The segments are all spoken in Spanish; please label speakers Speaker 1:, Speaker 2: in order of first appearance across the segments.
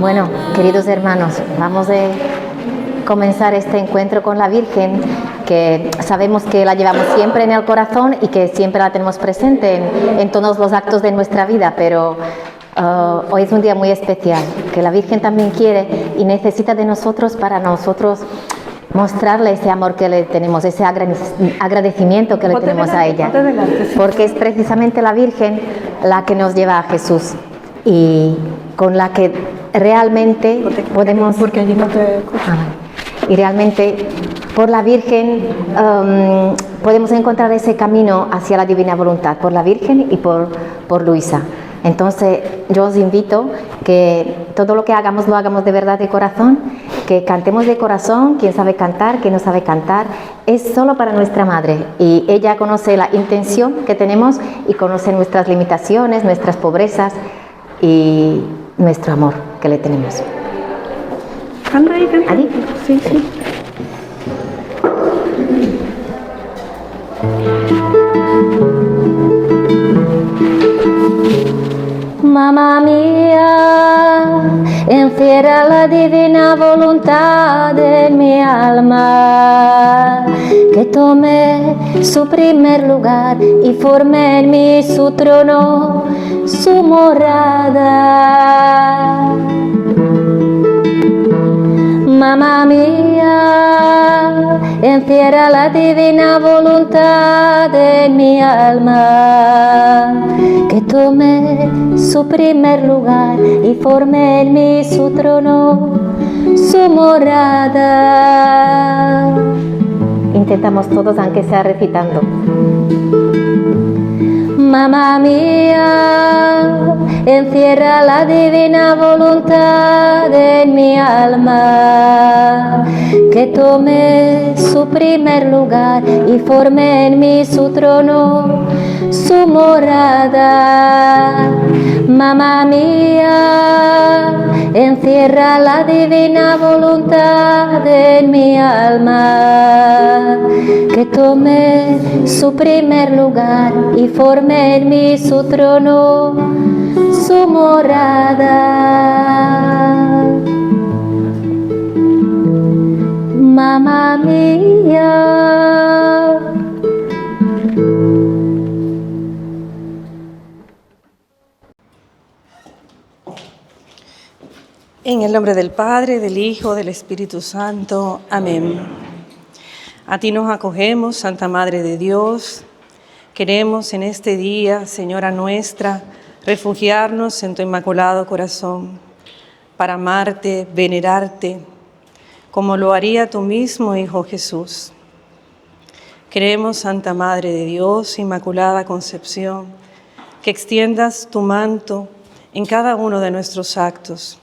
Speaker 1: Bueno, queridos hermanos, vamos a comenzar este encuentro con la Virgen, que sabemos que la llevamos siempre en el corazón y que siempre la tenemos presente en todos los actos de nuestra vida, pero hoy es un día muy especial, que la Virgen también quiere y necesita de nosotros para nosotros mostrarle ese amor que le tenemos, ese agradecimiento que le tenemos a ella, porque es precisamente la Virgen la que nos lleva a Jesús y con la que realmente podemos...
Speaker 2: Porque allí no te...
Speaker 1: Y realmente por la Virgen podemos encontrar ese camino hacia la divina voluntad, por la Virgen y por Luisa. Entonces yo os invito que todo lo que hagamos lo hagamos de verdad, de corazón, que cantemos de corazón. Quien sabe cantar, quien no sabe cantar, es solo para nuestra Madre, y ella conoce la intención que tenemos y conoce nuestras limitaciones, nuestras pobrezas y nuestro amor que le tenemos.
Speaker 2: Canta ahí, canta.
Speaker 1: ¿Allí?
Speaker 2: Sí, sí.
Speaker 3: Mamma mía, encierra la divina voluntad en mi alma, que tome su primer lugar y forme en mí su trono, su morada. Mamma mía, encierra la divina voluntad en mi alma, que tome su primer lugar y forme en mí su trono, su morada.
Speaker 1: Intentamos todos, aunque sea recitando.
Speaker 3: Mamma mía, encierra la divina voluntad en mi alma, que tome su primer lugar y forme en mí su trono, su morada. Mamma mía, encierra la divina voluntad en mi alma, que tome su primer lugar y forme en mí su trono, su morada. Mamma mía.
Speaker 2: En el nombre del Padre, del Hijo, del Espíritu Santo. Amén. A ti nos acogemos, Santa Madre de Dios. Queremos en este día, Señora nuestra, refugiarnos en tu Inmaculado Corazón, para amarte, venerarte, como lo haría tu mismo Hijo Jesús. Queremos, Santa Madre de Dios, Inmaculada Concepción, que extiendas tu manto en cada uno de nuestros actos,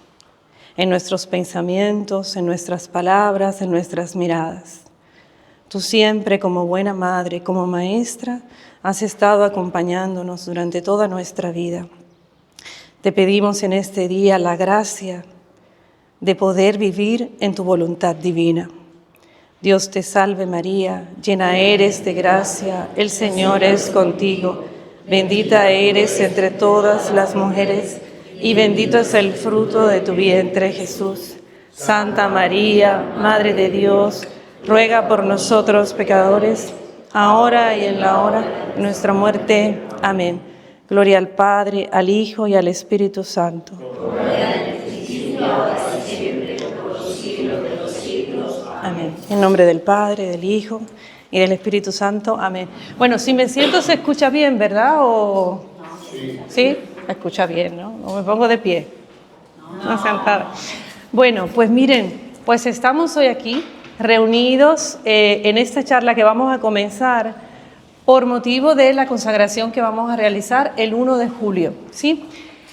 Speaker 2: en nuestros pensamientos, en nuestras palabras, en nuestras miradas. Tú siempre, como buena madre, como maestra, has estado acompañándonos durante toda nuestra vida. Te pedimos en este día la gracia de poder vivir en tu voluntad divina. Dios te salve María, llena eres de gracia, el Señor es contigo. Bendita eres entre todas las mujeres, y bendito es el fruto de tu vientre, Jesús. Santa María, Madre de Dios, ruega por nosotros pecadores, ahora y en la hora de nuestra muerte. Amén. Gloria al Padre, al Hijo y al Espíritu Santo. Amén. En nombre del Padre, del Hijo y del Espíritu Santo. Amén. Bueno, si me siento se escucha bien, ¿verdad? ¿O... ¿Sí? Me escucha bien, ¿no? O me pongo de pie. No sentada. Bueno, pues miren, pues estamos hoy aquí reunidos en esta charla que vamos a comenzar por motivo de la consagración que vamos a realizar el 1 de julio, ¿sí?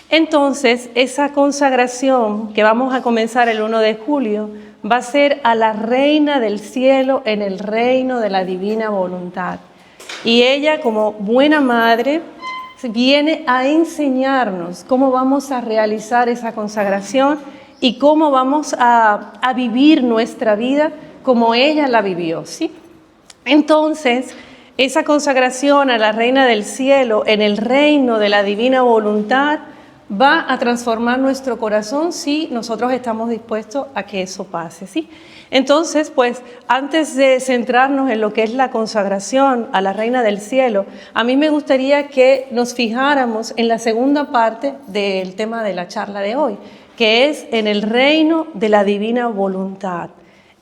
Speaker 2: Entonces, esa consagración que vamos a comenzar el 1 de julio va a ser a la Reina del Cielo en el reino de la divina voluntad. Y ella, como buena madre, viene a enseñarnos cómo vamos a realizar esa consagración y cómo vamos a vivir nuestra vida como ella la vivió, ¿sí? Entonces, esa consagración a la Reina del Cielo en el reino de la divina voluntad va a transformar nuestro corazón si nosotros estamos dispuestos a que eso pase, ¿sí? Entonces, pues, antes de centrarnos en lo que es la consagración a la Reina del Cielo, a mí me gustaría que nos fijáramos en la segunda parte del tema de la charla de hoy, que es en el reino de la divina voluntad,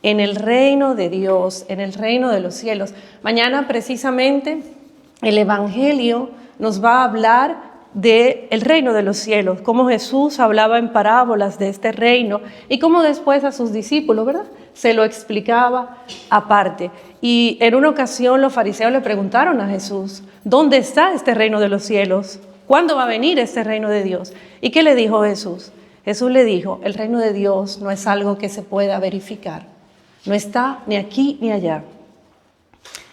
Speaker 2: en el reino de Dios, en el reino de los cielos. Mañana, precisamente, el Evangelio nos va a hablar del reino de los cielos, cómo Jesús hablaba en parábolas de este reino y cómo después a sus discípulos, ¿verdad?, se lo explicaba aparte. Y en una ocasión los fariseos le preguntaron a Jesús, ¿dónde está este reino de los cielos? ¿Cuándo va a venir este reino de Dios? ¿Y qué le dijo Jesús? Jesús le dijo, el reino de Dios no es algo que se pueda verificar, no está ni aquí ni allá.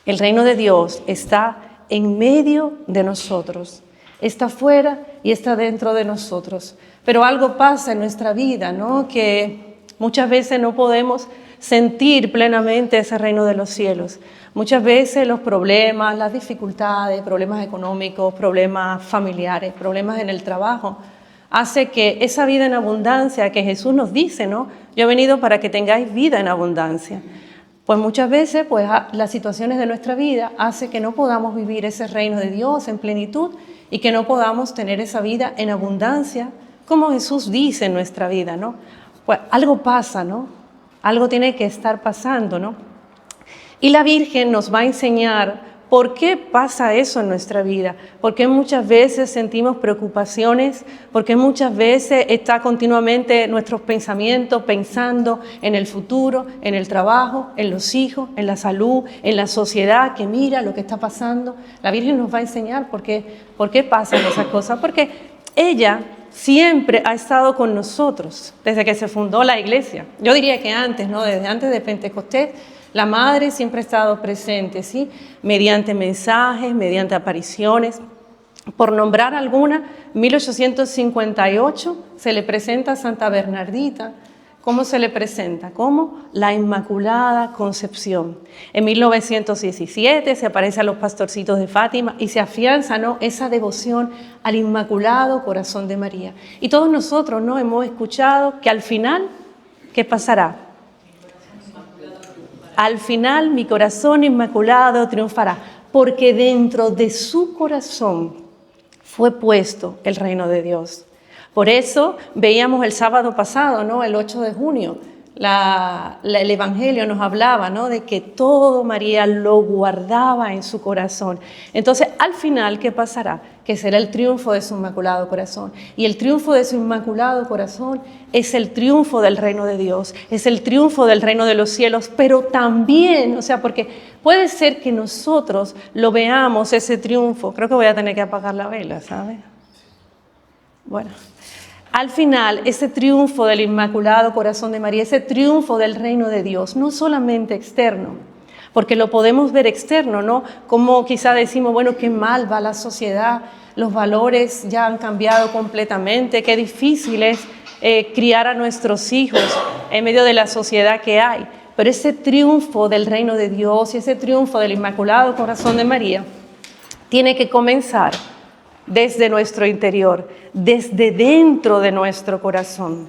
Speaker 2: El reino de Dios está en medio de nosotros. Está fuera y está dentro de nosotros. Pero algo pasa en nuestra vida, ¿no?, que muchas veces no podemos sentir plenamente ese reino de los cielos. Muchas veces los problemas, las dificultades, problemas económicos, problemas familiares, problemas en el trabajo, hace que esa vida en abundancia que Jesús nos dice, ¿no?, yo he venido para que tengáis vida en abundancia. Pues muchas veces pues, las situaciones de nuestra vida hacen que no podamos vivir ese reino de Dios en plenitud y que no podamos tener esa vida en abundancia, como Jesús dice en nuestra vida, ¿no? Pues algo pasa, ¿no? Algo tiene que estar pasando, ¿no? Y la Virgen nos va a enseñar por qué pasa eso en nuestra vida, por qué muchas veces sentimos preocupaciones, por qué muchas veces está continuamente nuestros pensamientos pensando en el futuro, en el trabajo, en los hijos, en la salud, en la sociedad, que mira lo que está pasando. La Virgen nos va a enseñar por qué pasan esas cosas, porque ella siempre ha estado con nosotros desde que se fundó la iglesia. Yo diría que antes, ¿no?, desde antes de Pentecostés, la Madre siempre ha estado presente, ¿sí?, mediante mensajes, mediante apariciones. Por nombrar alguna, en 1858 se le presenta a Santa Bernardita. ¿Cómo se le presenta? Como la Inmaculada Concepción. En 1917 se aparece a los pastorcitos de Fátima y se afianza, ¿no?, esa devoción al Inmaculado Corazón de María. Y todos nosotros, ¿no?, hemos escuchado que al final, ¿qué pasará? Al final mi corazón inmaculado triunfará, porque dentro de su corazón fue puesto el reino de Dios. Por eso veíamos el sábado pasado, ¿no?, el 8 de junio, el Evangelio nos hablaba, ¿no?, de que todo María lo guardaba en su corazón. Entonces, al final, ¿qué pasará? Que será el triunfo de su Inmaculado Corazón. Y el triunfo de su Inmaculado Corazón es el triunfo del reino de Dios, es el triunfo del reino de los cielos, pero también, o sea, porque puede ser que nosotros lo veamos, ese triunfo. Creo que voy a tener que apagar la vela, ¿sabes? Bueno, al final, ese triunfo del Inmaculado Corazón de María, ese triunfo del reino de Dios, no solamente externo, porque lo podemos ver externo, ¿no? Como quizá decimos, bueno, qué mal va la sociedad, los valores ya han cambiado completamente, qué difícil es criar a nuestros hijos en medio de la sociedad que hay. Pero ese triunfo del reino de Dios y ese triunfo del Inmaculado Corazón de María tiene que comenzar desde nuestro interior, desde dentro de nuestro corazón,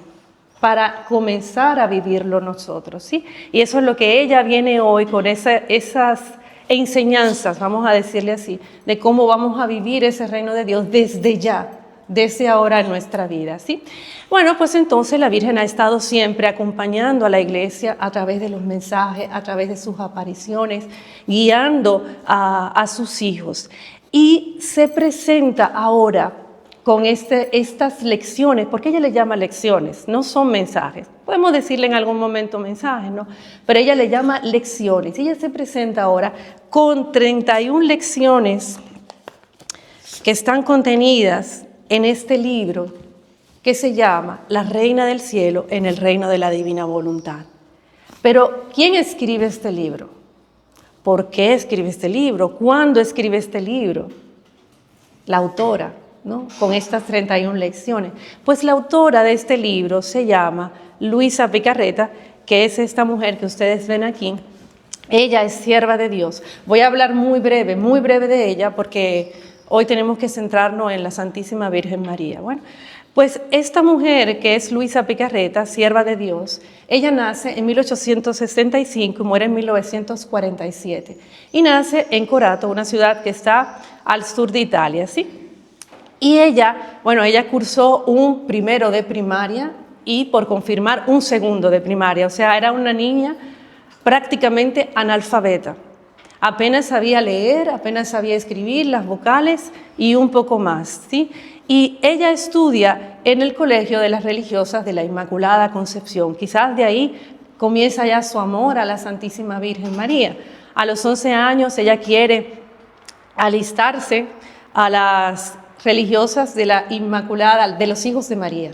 Speaker 2: para comenzar a vivirlo nosotros, ¿sí? Y eso es lo que ella viene hoy con esas enseñanzas, vamos a decirle así, de cómo vamos a vivir ese reino de Dios desde ya, desde ahora en nuestra vida, ¿sí? Bueno, pues entonces la Virgen ha estado siempre acompañando a la Iglesia a través de los mensajes, a través de sus apariciones, guiando a sus hijos. Y se presenta ahora con estas lecciones, porque ella le llama lecciones, no son mensajes. Podemos decirle en algún momento mensajes, ¿no? Pero ella le llama lecciones. Y ella se presenta ahora con 31 lecciones que están contenidas en este libro que se llama La Reina del Cielo en el Reino de la Divina Voluntad. Pero, ¿quién escribe este libro? ¿Por qué escribe este libro? ¿Cuándo escribe este libro? La autora, ¿no?, con estas 31 lecciones. Pues la autora de este libro se llama Luisa Picarreta, que es esta mujer que ustedes ven aquí. Ella es sierva de Dios. Voy a hablar muy breve de ella, porque hoy tenemos que centrarnos en la Santísima Virgen María. Bueno, Pues esta mujer, que es Luisa Picarreta, sierva de Dios, ella nace en 1865 y muere en 1947. Y nace en Corato, una ciudad que está al sur de Italia, ¿sí? Y ella cursó un primero de primaria y, por confirmar, un segundo de primaria. O sea, era una niña prácticamente analfabeta. Apenas sabía leer, apenas sabía escribir las vocales y un poco más, ¿sí? Y ella estudia en el Colegio de las Religiosas de la Inmaculada Concepción. Quizás de ahí comienza ya su amor a la Santísima Virgen María. A los 11 años ella quiere alistarse a las religiosas de la Inmaculada, de los Hijos de María.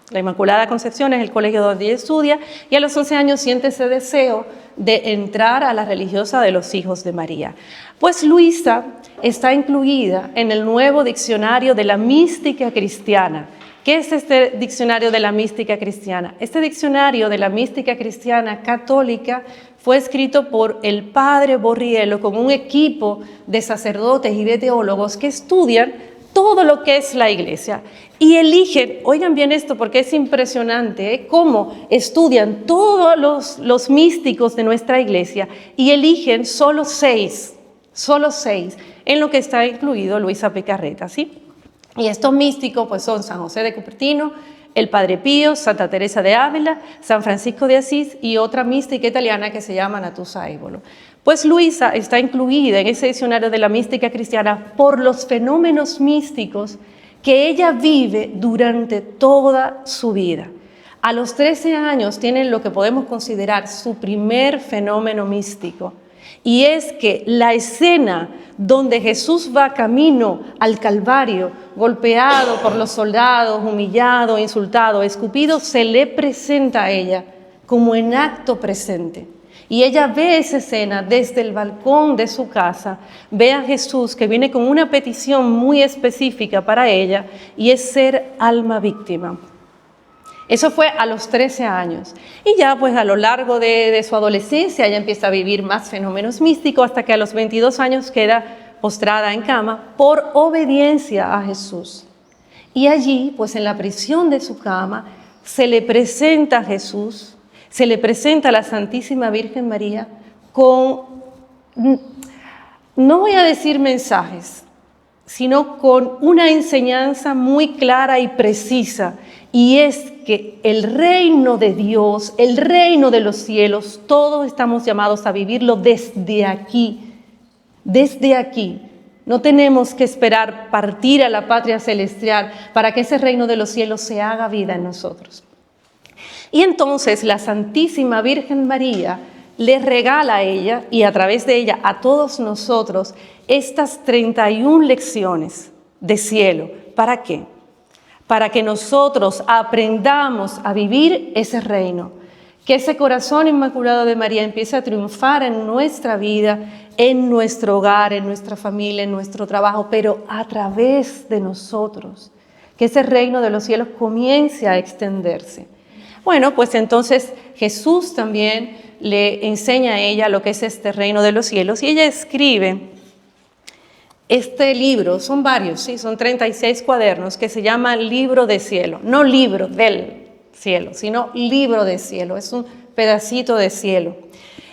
Speaker 2: La Inmaculada Concepción es el colegio donde ella estudia y a los 11 años siente ese deseo de entrar a la religiosa de los Hijos de María. Pues Luisa está incluida en el nuevo diccionario de la mística cristiana. ¿Qué es este diccionario de la mística cristiana? Este diccionario de la mística cristiana católica fue escrito por el padre Borriello con un equipo de sacerdotes y de teólogos que estudian todo lo que es la iglesia y eligen, oigan bien esto porque es impresionante, cómo estudian todos los místicos de nuestra iglesia y eligen solo seis, en lo que está incluido Luisa Picarreta, ¿sí? Y estos místicos pues son San José de Cupertino, el Padre Pío, Santa Teresa de Ávila, San Francisco de Asís y otra mística italiana que se llama Natusa Ébolo. Pues Luisa está incluida en ese diccionario de la mística cristiana por los fenómenos místicos que ella vive durante toda su vida. A los 13 años tiene lo que podemos considerar su primer fenómeno místico, y es que la escena donde Jesús va camino al Calvario, golpeado por los soldados, humillado, insultado, escupido, se le presenta a ella como en acto presente. Y ella ve esa escena desde el balcón de su casa, ve a Jesús que viene con una petición muy específica para ella y es ser alma víctima. Eso fue a los 13 años. Y ya pues a lo largo de su adolescencia ella empieza a vivir más fenómenos místicos hasta que a los 22 años queda postrada en cama por obediencia a Jesús. Y allí pues en la prisión de su cama se le presenta a Jesús, se le presenta a la Santísima Virgen María con, no voy a decir mensajes, sino con una enseñanza muy clara y precisa, y es que el reino de Dios, el reino de los cielos, todos estamos llamados a vivirlo desde aquí, desde aquí. No tenemos que esperar partir a la patria celestial para que ese reino de los cielos se haga vida en nosotros. Y entonces la Santísima Virgen María le regala a ella y a través de ella a todos nosotros estas 31 lecciones de cielo. ¿Para qué? Para que nosotros aprendamos a vivir ese reino, que ese corazón inmaculado de María empiece a triunfar en nuestra vida, en nuestro hogar, en nuestra familia, en nuestro trabajo, pero a través de nosotros, que ese reino de los cielos comience a extenderse. Bueno, pues entonces Jesús también le enseña a ella lo que es este reino de los cielos y ella escribe este libro, son varios, ¿sí? Son 36 cuadernos que se llama Libro de Cielo, no libro del cielo, sino libro de cielo, es un pedacito de cielo.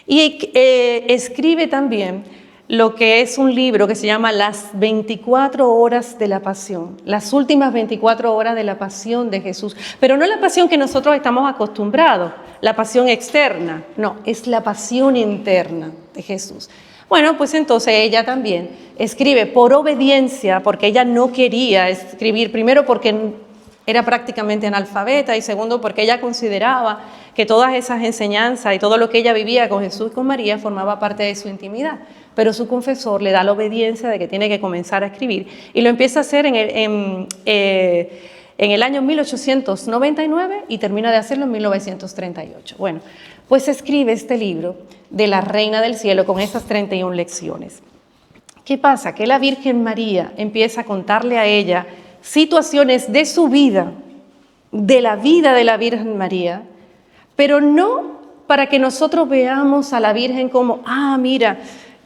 Speaker 2: Y escribe también lo que es un libro que se llama Las 24 horas de la pasión, las últimas 24 horas de la pasión de Jesús, pero no la pasión que nosotros estamos acostumbrados, la pasión externa, no, es la pasión interna de Jesús. Bueno, pues entonces ella también escribe por obediencia, porque ella no quería escribir, primero porque era prácticamente analfabeta y segundo porque ella consideraba que todas esas enseñanzas y todo lo que ella vivía con Jesús y con María formaba parte de su intimidad. Pero su confesor le da la obediencia de que tiene que comenzar a escribir y lo empieza a hacer en el año 1899 y termina de hacerlo en 1938. Bueno, pues escribe este libro de la Reina del Cielo con esas 31 lecciones. ¿Qué pasa? Que la Virgen María empieza a contarle a ella situaciones de su vida, de la vida de la Virgen María, pero no para que nosotros veamos a la Virgen como, mira,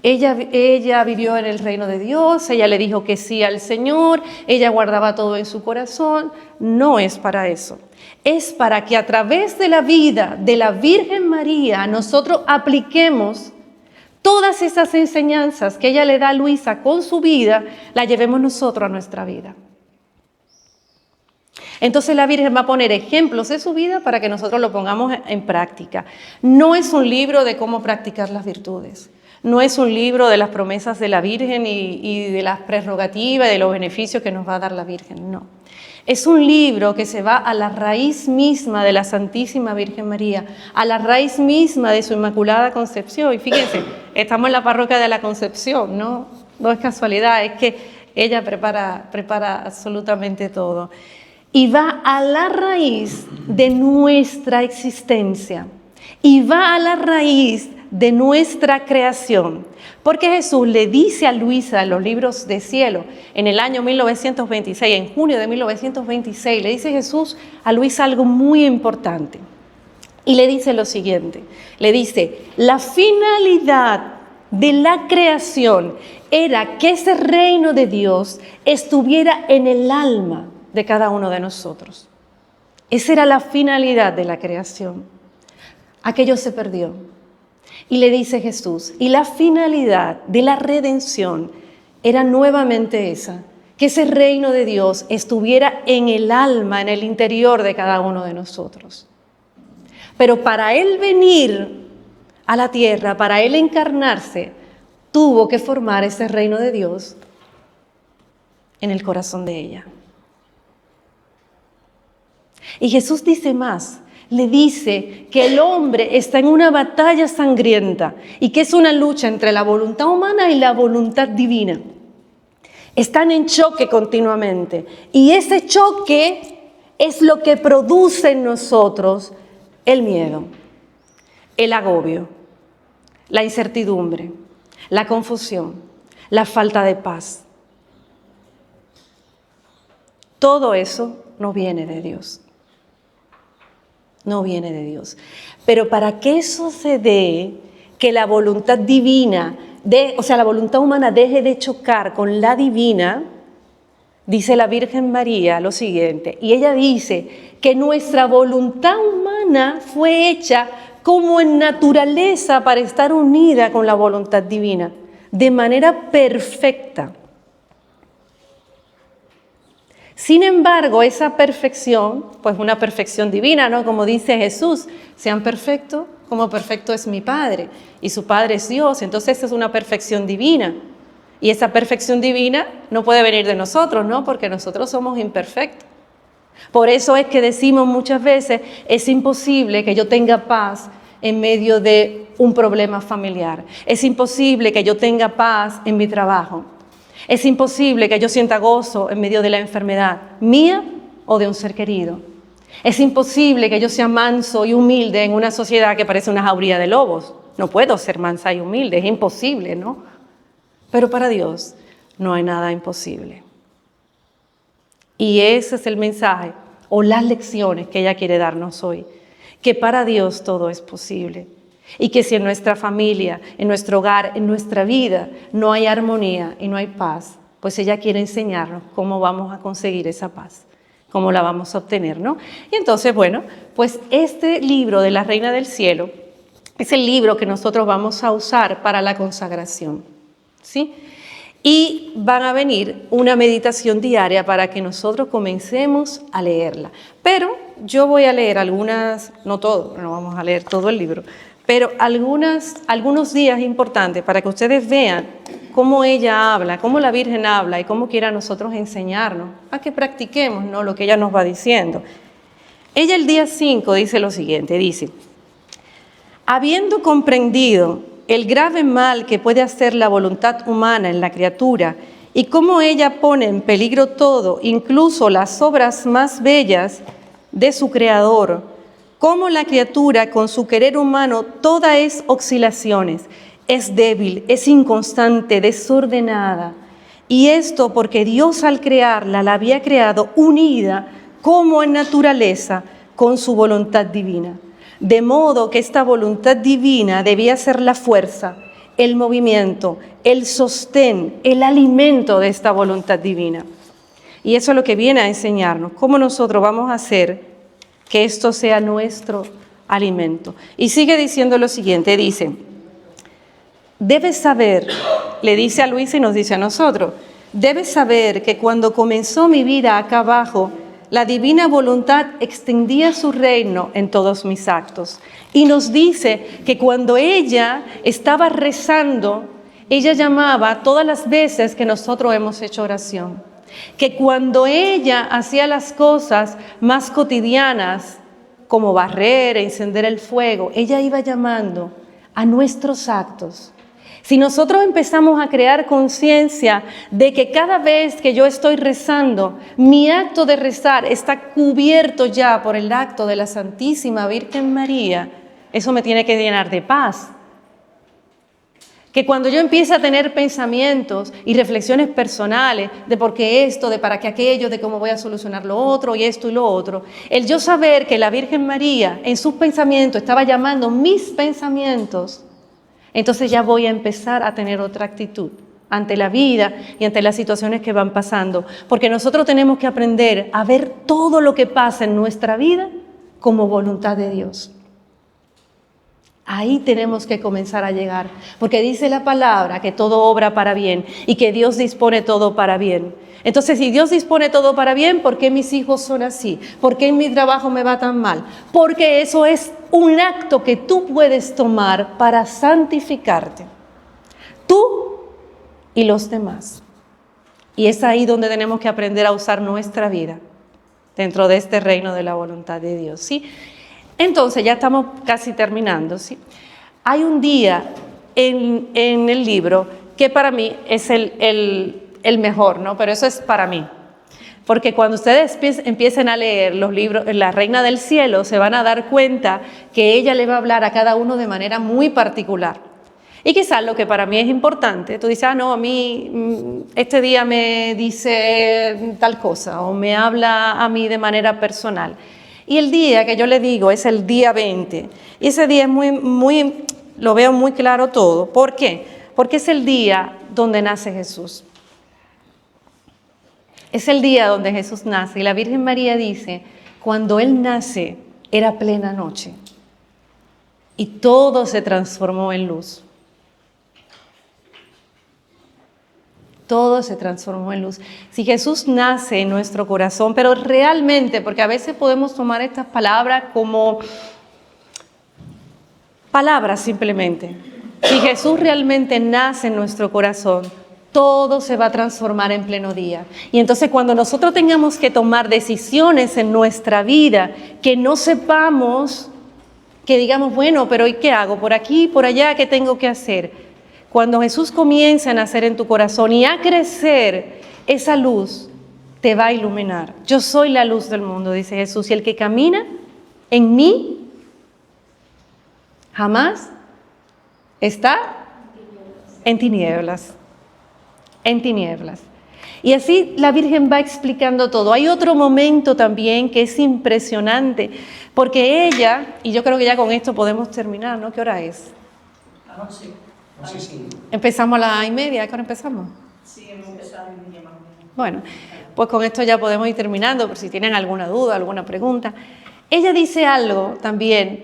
Speaker 2: Ella vivió en el reino de Dios, ella le dijo que sí al Señor, ella guardaba todo en su corazón. No es para eso. Es para que a través de la vida de la Virgen María nosotros apliquemos todas esas enseñanzas que ella le da a Luisa con su vida, la llevemos nosotros a nuestra vida. Entonces la Virgen va a poner ejemplos de su vida para que nosotros lo pongamos en práctica. No es un libro de cómo practicar las virtudes. No es un libro de las promesas de la Virgen y de las prerrogativas y de los beneficios que nos va a dar la Virgen, no. Es un libro que se va a la raíz misma de la Santísima Virgen María, a la raíz misma de su Inmaculada Concepción. Y fíjense, estamos en la parroquia de la Concepción, no es casualidad, es que ella prepara absolutamente todo. Y va a la raíz de nuestra existencia, y va a la raíz de nuestra creación. Porque Jesús le dice a Luisa en los libros de cielo, en el año 1926, en junio de 1926, le dice Jesús a Luisa algo muy importante. Y le dice lo siguiente, le dice, la finalidad de la creación era que ese reino de Dios estuviera en el alma de cada uno de nosotros. Esa era la finalidad de la creación. Aquello se perdió. Y le dice Jesús, y la finalidad de la redención era nuevamente esa, que ese reino de Dios estuviera en el alma, en el interior de cada uno de nosotros. Pero para Él venir a la tierra, para Él encarnarse, tuvo que formar ese reino de Dios en el corazón de ella. Y Jesús dice más, le dice que el hombre está en una batalla sangrienta y que es una lucha entre la voluntad humana y la voluntad divina. Están en choque continuamente y ese choque es lo que produce en nosotros el miedo, el agobio, la incertidumbre, la confusión, la falta de paz. Todo eso no viene de Dios. No viene de Dios. Pero para que eso se dé, que la voluntad divina, la voluntad humana deje de chocar con la divina, dice la Virgen María lo siguiente, y ella dice que nuestra voluntad humana fue hecha como en naturaleza para estar unida con la voluntad divina, de manera perfecta. Sin embargo, esa perfección, pues una perfección divina, ¿no? Como dice Jesús, sean perfectos como perfecto es mi Padre, y su Padre es Dios, entonces es una perfección divina. Y esa perfección divina no puede venir de nosotros, ¿no? Porque nosotros somos imperfectos. Por eso es que decimos muchas veces, es imposible que yo tenga paz en medio de un problema familiar. Es imposible que yo tenga paz en mi trabajo. Es imposible que yo sienta gozo en medio de la enfermedad mía o de un ser querido. Es imposible que yo sea manso y humilde en una sociedad que parece una jauría de lobos. No puedo ser mansa y humilde, es imposible, ¿no? Pero para Dios no hay nada imposible. Y ese es el mensaje o las lecciones que ella quiere darnos hoy. Que para Dios todo es posible. Y que si en nuestra familia, en nuestro hogar, en nuestra vida no hay armonía y no hay paz, pues ella quiere enseñarnos cómo vamos a conseguir esa paz, cómo la vamos a obtener, ¿no? Y entonces, bueno, pues este libro de la Reina del Cielo es el libro que nosotros vamos a usar para la consagración, ¿sí? Y van a venir una meditación diaria para que nosotros comencemos a leerla. Pero yo voy a leer algunas, no todo, no vamos a leer todo el libro, pero algunos días importantes para que ustedes vean cómo ella habla, cómo la Virgen habla y cómo quiere a nosotros enseñarnos a que practiquemos, ¿no?, lo que ella nos va diciendo. Ella el día 5 dice lo siguiente, dice, habiendo comprendido el grave mal que puede hacer la voluntad humana en la criatura y cómo ella pone en peligro todo, incluso las obras más bellas de su Creador, cómo la criatura con su querer humano toda es oscilaciones, es débil, es inconstante, desordenada. Y esto porque Dios al crearla la había creado unida como en naturaleza con su voluntad divina. De modo que esta voluntad divina debía ser la fuerza el movimiento, el sostén, el alimento de esta voluntad divina. Y eso es lo que viene a enseñarnos, cómo nosotros vamos a hacer que esto sea nuestro alimento. Y sigue diciendo lo siguiente, dice, debes saber, le dice a Luisa y nos dice a nosotros, debes saber que cuando comenzó mi vida acá abajo, la divina voluntad extendía su reino en todos mis actos. Y nos dice que cuando ella estaba rezando, ella llamaba todas las veces que nosotros hemos hecho oración. Que cuando ella hacía las cosas más cotidianas, como barrer, encender el fuego, ella iba llamando a nuestros actos. Si nosotros empezamos a crear conciencia de que cada vez que yo estoy rezando, mi acto de rezar está cubierto ya por el acto de la Santísima Virgen María, eso me tiene que llenar de paz. Que cuando yo empiece a tener pensamientos y reflexiones personales de por qué esto, de para qué aquello, de cómo voy a solucionar lo otro y esto y lo otro, el yo saber que la Virgen María en sus pensamientos estaba llamando mis pensamientos, entonces ya voy a empezar a tener otra actitud ante la vida y ante las situaciones que van pasando. Porque nosotros tenemos que aprender a ver todo lo que pasa en nuestra vida como voluntad de Dios. Ahí tenemos que comenzar a llegar, porque dice la palabra que todo obra para bien y que Dios dispone todo para bien. Entonces, si Dios dispone todo para bien, ¿por qué mis hijos son así? ¿Por qué en mi trabajo me va tan mal? Porque eso es un acto que tú puedes tomar para santificarte, tú y los demás. Y es ahí donde tenemos que aprender a usar nuestra vida dentro de este reino de la voluntad de Dios, ¿sí? Entonces, ya estamos casi terminando, ¿sí? Hay un día en el libro que para mí es el mejor, ¿no? Pero eso es para mí. Porque cuando ustedes empiecen a leer los libros, La Reina del Cielo, se van a dar cuenta que ella le va a hablar a cada uno de manera muy particular. Y quizás lo que para mí es importante, tú dices, no, a mí este día me dice tal cosa o me habla a mí de manera personal. Y el día que yo le digo es el día 20. Y ese día es lo veo muy claro todo. ¿Por qué? Porque es el día donde nace Jesús. Es el día donde Jesús nace. Y la Virgen María dice, cuando Él nace, era plena noche. Y todo se transformó en luz. Todo se transformó en luz. Si Jesús nace en nuestro corazón, pero realmente, porque a veces podemos tomar estas palabras como palabras simplemente. Si Jesús realmente nace en nuestro corazón, todo se va a transformar en pleno día. Y entonces cuando nosotros tengamos que tomar decisiones en nuestra vida, que no sepamos, que digamos, bueno, pero ¿y qué hago? ¿Por aquí, por allá? ¿Qué tengo que hacer? Cuando Jesús comience a nacer en tu corazón y a crecer, esa luz te va a iluminar. Yo soy la luz del mundo, dice Jesús, y el que camina en mí jamás está en tinieblas. En tinieblas. Y así la Virgen va explicando todo. Hay otro momento también que es impresionante, porque ella, y yo creo que ya con esto podemos terminar, ¿no? ¿Qué hora es?
Speaker 4: Sí.
Speaker 2: Empezamos a las 1:30, ¿qué hora empezamos?
Speaker 4: Sí, hemos empezado a 1:30 más o menos.
Speaker 2: Bueno, pues con esto ya podemos ir terminando, por si tienen alguna duda, alguna pregunta. Ella dice algo también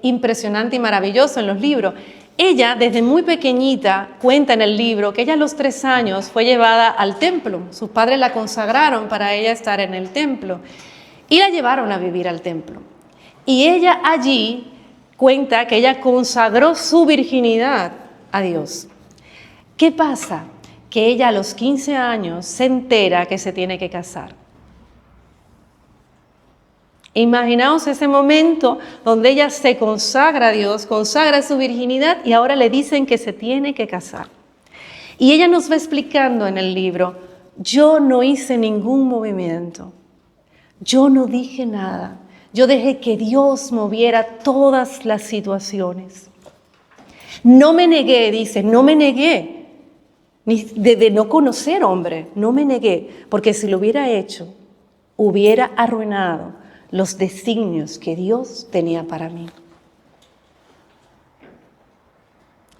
Speaker 2: impresionante y maravilloso en los libros. Ella, desde muy pequeñita, cuenta en el libro que ella a los 3 años fue llevada al templo. Sus padres la consagraron para ella estar en el templo y la llevaron a vivir al templo. Y ella allí cuenta que ella consagró su virginidad a Dios. ¿Qué pasa? Que ella a los 15 años se entera que se tiene que casar. Imaginaos ese momento donde ella se consagra a Dios, consagra su virginidad y ahora le dicen que se tiene que casar. Y ella nos va explicando en el libro, yo no hice ningún movimiento, yo no dije nada, yo dejé que Dios moviera todas las situaciones. No me negué, dice, no me negué, ni de no conocer hombre, no me negué, porque si lo hubiera hecho, hubiera arruinado los designios que Dios tenía para mí.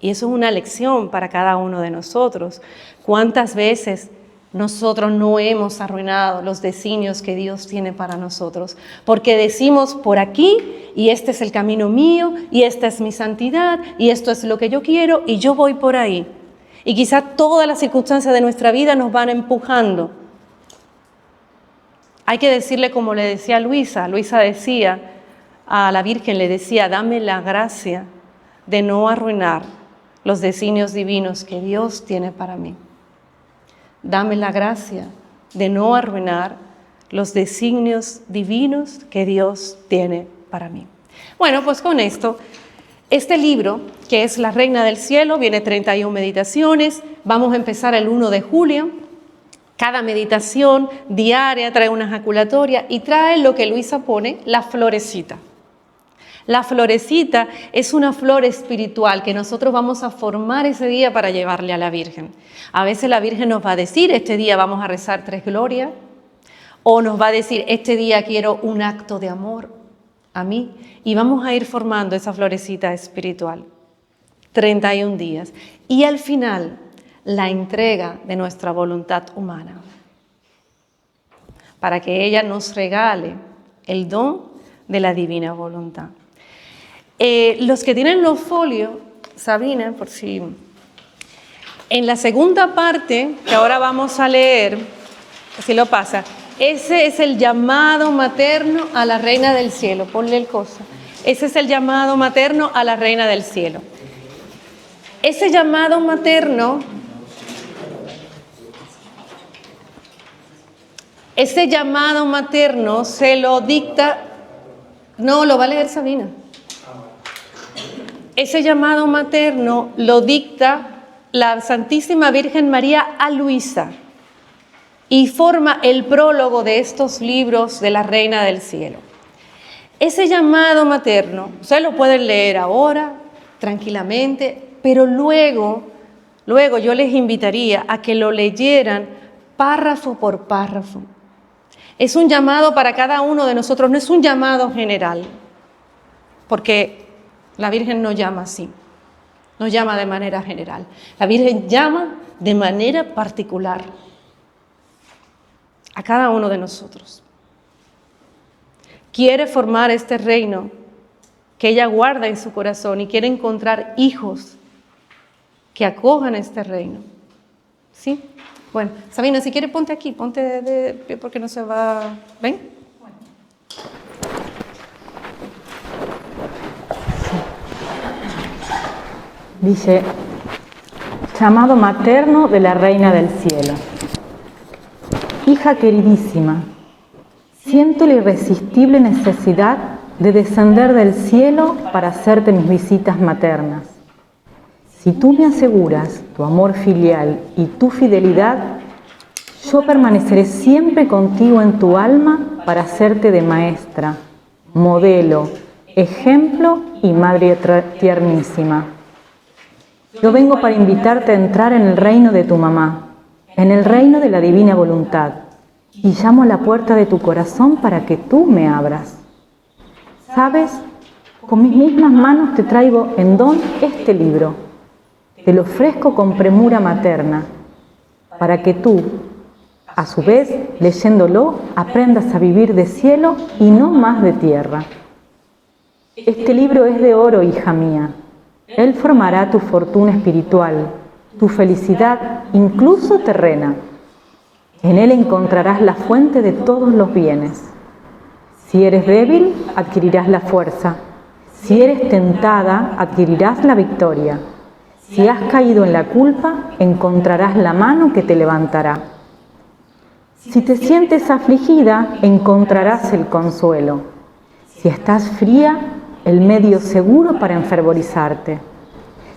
Speaker 2: Y eso es una lección para cada uno de nosotros. ¿Cuántas veces nosotros no hemos arruinado los designios que Dios tiene para nosotros? Porque decimos por aquí, y este es el camino mío, y esta es mi santidad, y esto es lo que yo quiero, y yo voy por ahí. Y quizás todas las circunstancias de nuestra vida nos van empujando. Hay que decirle como le decía Luisa. Luisa decía a la Virgen, le decía, dame la gracia de no arruinar los designios divinos que Dios tiene para mí. Dame la gracia de no arruinar los designios divinos que Dios tiene para mí. Bueno, pues con esto, este libro, que es La Reina del Cielo, viene 31 meditaciones. Vamos a empezar el 1 de julio. Cada meditación diaria trae una ejaculatoria y trae lo que Luisa pone, la florecita. La florecita es una flor espiritual que nosotros vamos a formar ese día para llevarle a la Virgen. A veces la Virgen nos va a decir, este día vamos a rezar 3 glorias, o nos va a decir, este día quiero un acto de amor a mí, y vamos a ir formando esa florecita espiritual. 31 días. Y al final, la entrega de nuestra voluntad humana, para que ella nos regale el don de la divina voluntad. Los que tienen los folios, Sabrina, por si... En la segunda parte, que ahora vamos a leer, si lo pasa, ese es el llamado materno a la Reina del Cielo. Ponle el coso. Ese es el llamado materno a la Reina del Cielo. Ese llamado materno... Ese llamado materno se lo dicta... No, lo va a leer Sabina. Ese llamado materno lo dicta la Santísima Virgen María a Luisa y forma el prólogo de estos libros de la Reina del Cielo. Ese llamado materno, ustedes lo pueden leer ahora, tranquilamente, pero luego yo les invitaría a que lo leyeran párrafo por párrafo. Es un llamado para cada uno de nosotros, no es un llamado general, porque la Virgen no llama así, no llama de manera general. La Virgen llama de manera particular a cada uno de nosotros. Quiere formar este reino que ella guarda en su corazón y quiere encontrar hijos que acojan este reino. ¿Sí? Bueno, Sabina, si quieres ponte aquí, ponte de pie porque no se va... ¿Ven?
Speaker 5: Dice, llamado materno de la Reina del Cielo. Hija queridísima, siento la irresistible necesidad de descender del cielo para hacerte mis visitas maternas. Si tú me aseguras tu amor filial y tu fidelidad, yo permaneceré siempre contigo en tu alma para hacerte de maestra, modelo, ejemplo y madre tiernísima. Yo vengo para invitarte a entrar en el reino de tu mamá, en el reino de la divina voluntad, y llamo a la puerta de tu corazón para que tú me abras. ¿Sabes? Con mis mismas manos te traigo en don este libro. Te lo ofrezco con premura materna, para que tú, a su vez, leyéndolo, aprendas a vivir de cielo y no más de tierra. Este libro es de oro, hija mía. Él formará tu fortuna espiritual, tu felicidad, incluso terrena. En él encontrarás la fuente de todos los bienes. Si eres débil, adquirirás la fuerza. Si eres tentada, adquirirás la victoria. Si has caído en la culpa, encontrarás la mano que te levantará. Si te sientes afligida, encontrarás el consuelo. Si estás fría, el medio seguro para enfervorizarte.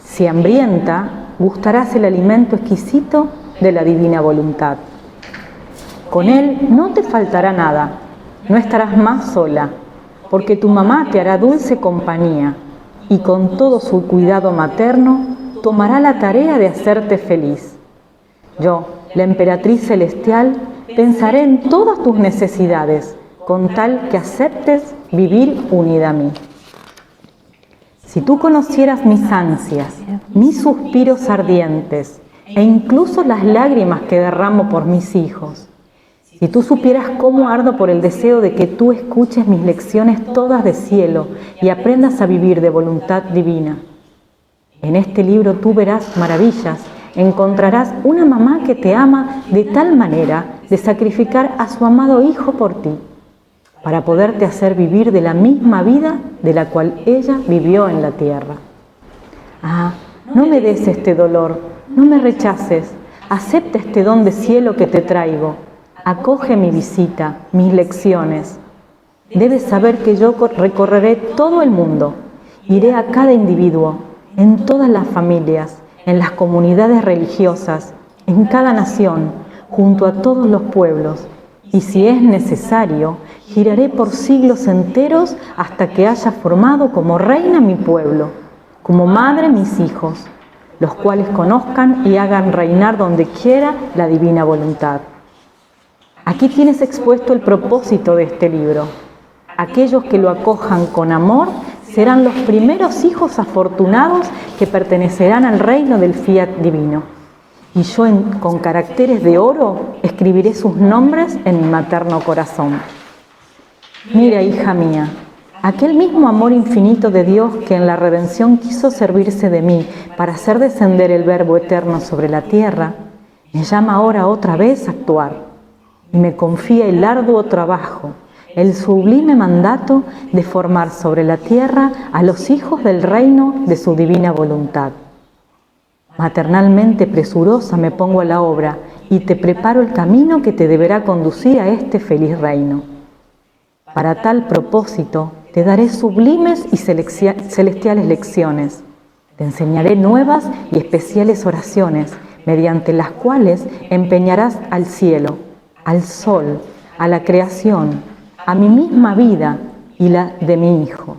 Speaker 5: Si hambrienta, gustarás el alimento exquisito de la divina voluntad. Con él no te faltará nada, no estarás más sola, porque tu mamá te hará dulce compañía y con todo su cuidado materno tomará la tarea de hacerte feliz. Yo, la emperatriz celestial, pensaré en todas tus necesidades, con tal que aceptes vivir unida a mí. Si tú conocieras mis ansias, mis suspiros ardientes e incluso las lágrimas que derramo por mis hijos. Si tú supieras cómo ardo por el deseo de que tú escuches mis lecciones todas de cielo y aprendas a vivir de voluntad divina. En este libro tú verás maravillas, encontrarás una mamá que te ama de tal manera de sacrificar a su amado hijo por ti, para poderte hacer vivir de la misma vida de la cual ella vivió en la tierra. Ah, no me des este dolor, no me rechaces, acepta este don de cielo que te traigo. Acoge mi visita, mis lecciones. Debes saber que yo recorreré todo el mundo. Iré a cada individuo, en todas las familias, en las comunidades religiosas, en cada nación, junto a todos los pueblos. Y si es necesario, giraré por siglos enteros hasta que haya formado como reina mi pueblo, como madre mis hijos, los cuales conozcan y hagan reinar donde quiera la divina voluntad. Aquí tienes expuesto el propósito de este libro. Aquellos que lo acojan con amor serán los primeros hijos afortunados que pertenecerán al reino del fiat divino. Y yo con caracteres de oro escribiré sus nombres en mi materno corazón. Mira, hija mía, aquel mismo amor infinito de Dios que en la redención quiso servirse de mí para hacer descender el Verbo eterno sobre la tierra, me llama ahora otra vez a actuar. Y me confía el arduo trabajo, el sublime mandato de formar sobre la tierra a los hijos del reino de su divina voluntad. Maternalmente presurosa me pongo a la obra y te preparo el camino que te deberá conducir a este feliz reino. Para tal propósito te daré sublimes y celestiales lecciones. Te enseñaré nuevas y especiales oraciones, mediante las cuales empeñarás al cielo, al sol, a la creación, a mi misma vida y la de mi Hijo,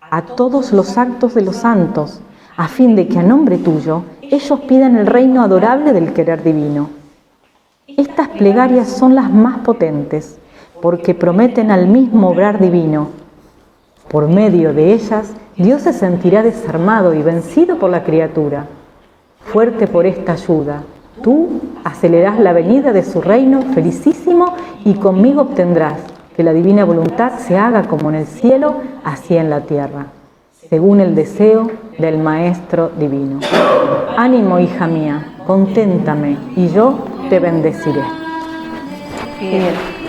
Speaker 5: a todos los actos de los santos, a fin de que a nombre tuyo ellos pidan el reino adorable del querer divino. Estas plegarias son las más potentes, porque prometen al mismo obrar divino. Por medio de ellas, Dios se sentirá desarmado y vencido por la criatura. Fuerte por esta ayuda, tú acelerás la venida de su reino felicísimo y conmigo obtendrás que la divina voluntad se haga como en el cielo, así en la tierra, según el deseo del Maestro Divino. Ánimo, hija mía, conténtame y yo te bendeciré.
Speaker 2: Bien.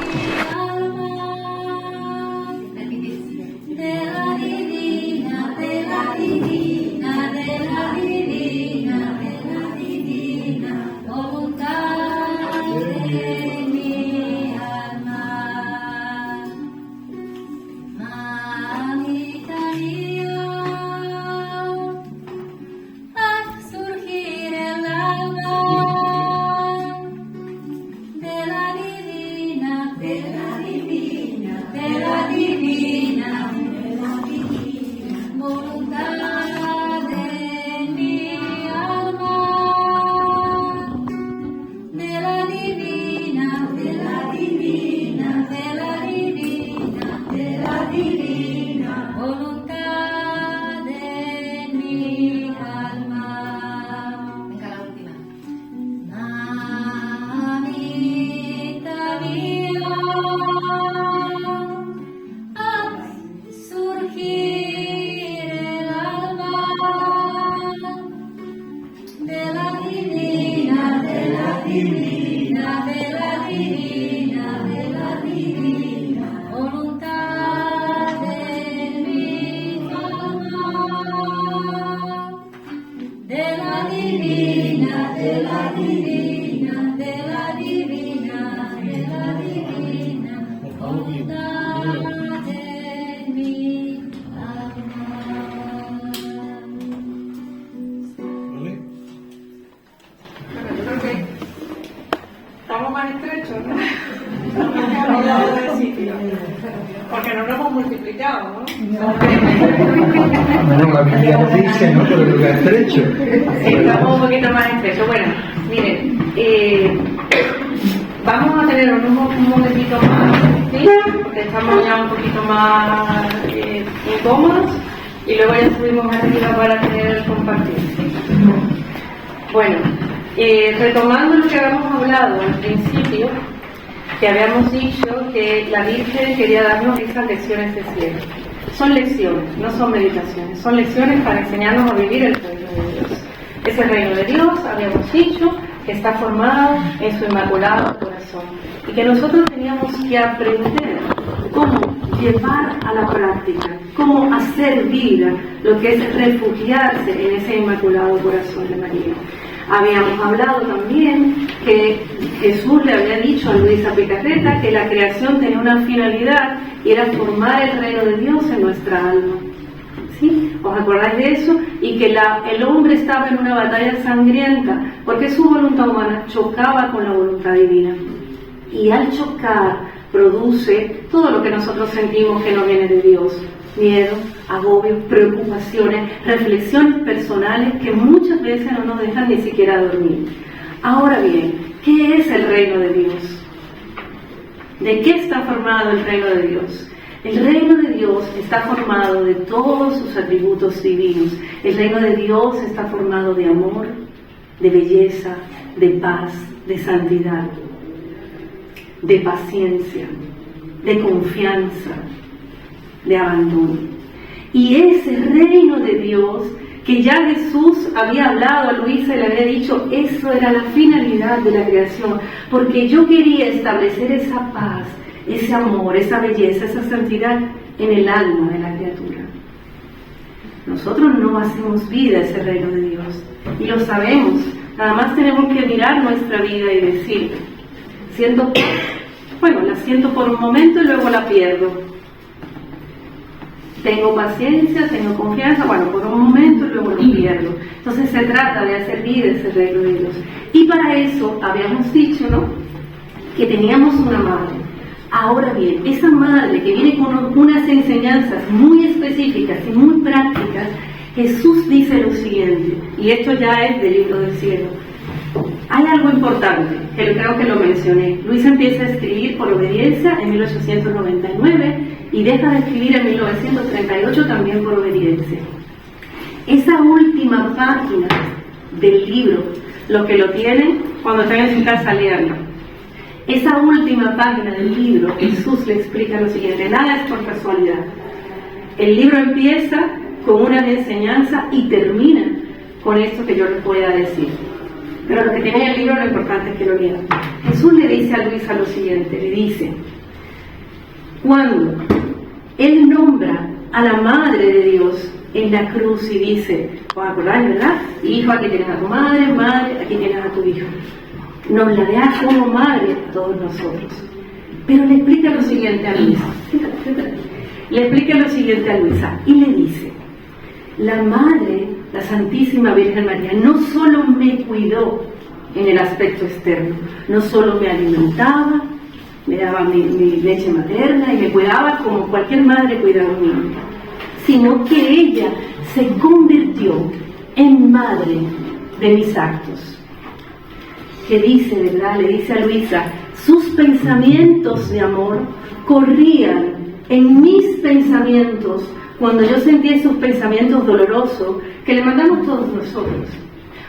Speaker 4: Estamos más estrechos, ¿no? Porque no nos hemos multiplicado, ¿no?
Speaker 6: Bueno, la Biblia nos dice, ¿no? Pero lugar estrecho.
Speaker 4: Sí, estamos un poquito más estrechos. Bueno, miren, vamos a tener un momentito más, ¿sí? Porque estamos ya un poquito más incómodos. y luego ya subimos arriba para tener el compartir. Bueno, retomando lo que habíamos hablado al principio, que habíamos dicho que la Virgen quería darnos esas lecciones de cielo. Son lecciones, no son meditaciones, son lecciones para enseñarnos a vivir el reino de Dios. Ese reino de Dios, habíamos dicho, que está formado en su inmaculado corazón y que nosotros teníamos que aprender cómo llevar a la práctica, cómo hacer vida lo que es refugiarse en ese inmaculado corazón de María. Habíamos hablado también que Jesús le había dicho a Luisa Picarreta que la creación tenía una finalidad y era formar el reino de Dios en nuestra alma. ¿Sí? ¿Os acordáis de eso? Y que el hombre estaba en una batalla sangrienta porque su voluntad humana chocaba con la voluntad divina. Y al chocar produce todo lo que nosotros sentimos que no viene de Dios. Miedo, agobios, preocupaciones, reflexiones personales que muchas veces no nos dejan ni siquiera dormir. Ahora bien, ¿qué es el reino de Dios? ¿De qué está formado el reino de Dios? El reino de Dios está formado de todos sus atributos divinos. El reino de Dios está formado de amor, de belleza, de paz, de santidad, de paciencia, de confianza, de abandono. Y ese reino de Dios, que ya Jesús había hablado a Luisa y le había dicho, eso era la finalidad de la creación, porque yo quería establecer esa paz, ese amor, esa belleza, esa santidad en el alma de la criatura. Nosotros no hacemos vida a ese reino de Dios y lo sabemos. Nada más tenemos que mirar nuestra vida y decir, siento paz, bueno, la siento por un momento y luego la pierdo. Tengo paciencia, tengo confianza, bueno, por un momento y luego lo pierdo. Entonces se trata de hacer vida ese reino de Dios. Y para eso habíamos dicho, ¿no?, que teníamos una madre. Ahora bien, esa madre que viene con unas enseñanzas muy específicas y muy prácticas, Jesús dice lo siguiente, y esto ya es del libro del cielo. Hay algo importante, que creo que lo mencioné. Luisa empieza a escribir por obediencia en 1899 y deja de escribir en 1938 también por obediencia. Esa última página del libro, lo que lo tienen, cuando estén en su casa, leerlo. Esa última página del libro, Jesús le explica lo siguiente, nada es por casualidad. El libro empieza con una enseñanza y termina con esto que yo les voy a decir. Pero lo que tiene el libro, lo importante es que lo lean. Jesús le dice a Luisa lo siguiente, le dice, cuando Él nombra a la Madre de Dios en la cruz y dice, ¿os acordáis, verdad? Hijo, aquí tienes a tu madre, madre, aquí tienes a tu hijo. Nos la da como madre a todos nosotros. Pero le explica lo siguiente a Luisa. Le explica lo siguiente a Luisa y le dice, la Madre, la Santísima Virgen María, no solo me cuidó en el aspecto externo, no solo me alimentaba, me daba mi leche materna y me cuidaba como cualquier madre cuida a un niño, sino que ella se convirtió en madre de mis actos. Que dice, ¿verdad? Le dice a Luisa, sus pensamientos de amor corrían en mis pensamientos cuando yo sentí esos pensamientos dolorosos que le mandamos todos nosotros.